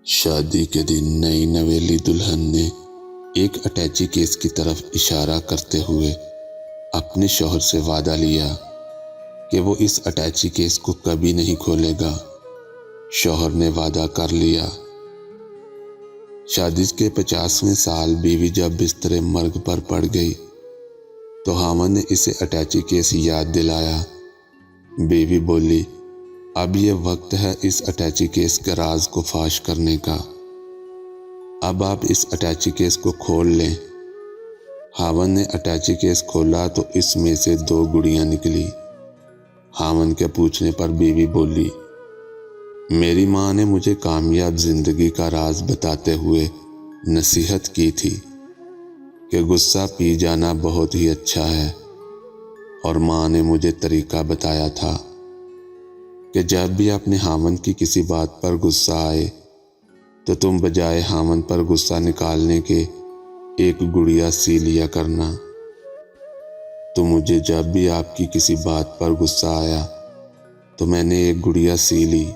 شادی کے دن نئی نویلی دلہن نے ایک اٹیچی کیس کی طرف اشارہ کرتے ہوئے اپنے شوہر سے وعدہ لیا کہ وہ اس اٹیچی کیس کو کبھی نہیں کھولے گا۔ شوہر نے وعدہ کر لیا۔ شادی کے 50ویں سال بیوی جب بستر مرگ پر پڑ گئی تو خاوند نے اسے اٹیچی کیس یاد دلایا۔ بیوی بولی، اب یہ وقت ہے اس اٹیچی کیس کے راز کو فاش کرنے کا۔ اب آپ اس اٹیچی کیس کو کھول لیں۔ خاوند نے اٹیچی کیس کھولا تو اس میں سے 2 گڑیاں نکلی۔ خاوند کے پوچھنے پر بیوی بولی، میری ماں نے مجھے کامیاب زندگی کا راز بتاتے ہوئے نصیحت کی تھی کہ غصہ پی جانا بہت ہی اچھا ہے، اور ماں نے مجھے طریقہ بتایا تھا کہ جب بھی اپنے خاوند کی کسی بات پر غصہ آئے تو تم بجائے خاوند پر غصہ نکالنے کے ایک گڑیا سی لیا کرنا۔ تو مجھے جب بھی آپ کی کسی بات پر غصہ آیا تو میں نے ایک گڑیا سی لی۔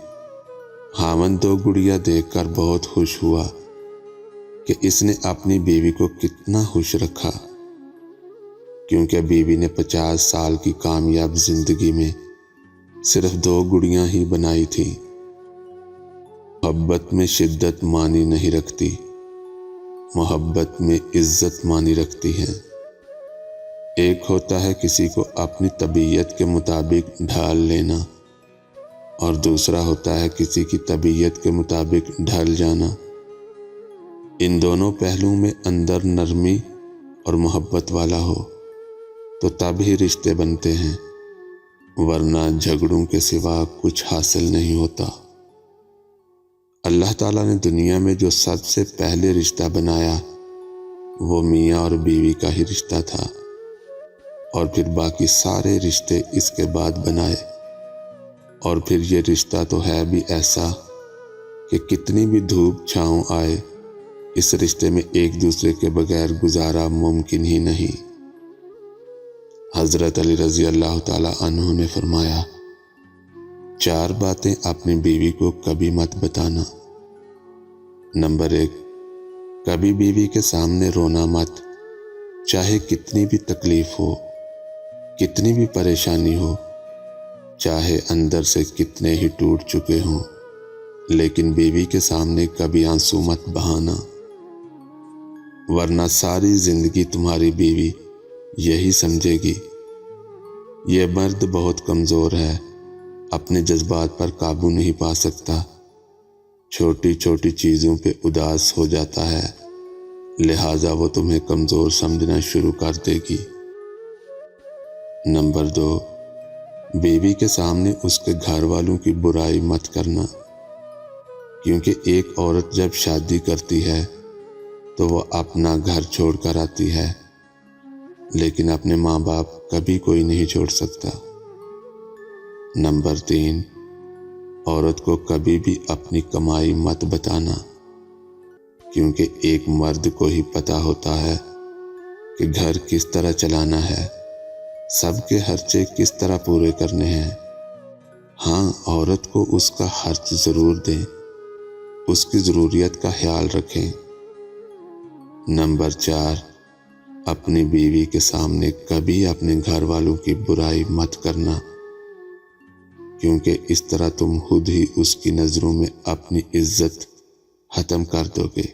خاوند 2 گڑیا دیکھ کر بہت خوش ہوا کہ اس نے اپنی بیوی کو کتنا خوش رکھا، کیونکہ بیوی نے 50 سال کی کامیاب زندگی میں صرف 2 گڑیاں ہی بنائی تھی۔ محبت میں شدت معنی نہیں رکھتی، محبت میں عزت معنی رکھتی ہے۔ ایک ہوتا ہے کسی کو اپنی طبیعت کے مطابق ڈھال لینا، اور دوسرا ہوتا ہے کسی کی طبیعت کے مطابق ڈھل جانا۔ ان دونوں پہلوؤں میں اندر نرمی اور محبت والا ہو تو تب ہی رشتے بنتے ہیں، ورنہ جھگڑوں کے سوا کچھ حاصل نہیں ہوتا۔ اللہ تعالیٰ نے دنیا میں جو سب سے پہلے رشتہ بنایا وہ میاں اور بیوی کا ہی رشتہ تھا، اور پھر باقی سارے رشتے اس کے بعد بنائے۔ اور پھر یہ رشتہ تو ہے بھی ایسا کہ کتنی بھی دھوپ چھاؤں آئے، اس رشتے میں ایک دوسرے کے بغیر گزارا ممکن ہی نہیں۔ حضرت علی رضی اللہ تعالیٰ عنہ نے فرمایا، 4 باتیں اپنی بیوی کو کبھی مت بتانا۔ نمبر 1، کبھی بیوی کے سامنے رونا مت، چاہے کتنی بھی تکلیف ہو، کتنی بھی پریشانی ہو، چاہے اندر سے کتنے ہی ٹوٹ چکے ہوں، لیکن بیوی کے سامنے کبھی آنسو مت بہانا، ورنہ ساری زندگی تمہاری بیوی یہی سمجھے گی، یہ مرد بہت کمزور ہے، اپنے جذبات پر قابو نہیں پا سکتا، چھوٹی چھوٹی چیزوں پہ اداس ہو جاتا ہے، لہٰذا وہ تمہیں کمزور سمجھنا شروع کر دے گی۔ نمبر 2، بیوی کے سامنے اس کے گھر والوں کی برائی مت کرنا، کیونکہ ایک عورت جب شادی کرتی ہے تو وہ اپنا گھر چھوڑ کر آتی ہے، لیکن اپنے ماں باپ کبھی کوئی نہیں چھوڑ سکتا۔ نمبر 3، عورت کو کبھی بھی اپنی کمائی مت بتانا، کیونکہ ایک مرد کو ہی پتہ ہوتا ہے کہ گھر کس طرح چلانا ہے، سب کے خرچے کس طرح پورے کرنے ہیں۔ ہاں، عورت کو اس کا خرچ ضرور دیں، اس کی ضروریات کا خیال رکھیں۔ نمبر 4، اپنی بیوی کے سامنے کبھی اپنے گھر والوں کی برائی مت کرنا، کیونکہ اس طرح تم خود ہی اس کی نظروں میں اپنی عزت ختم کر دو گے۔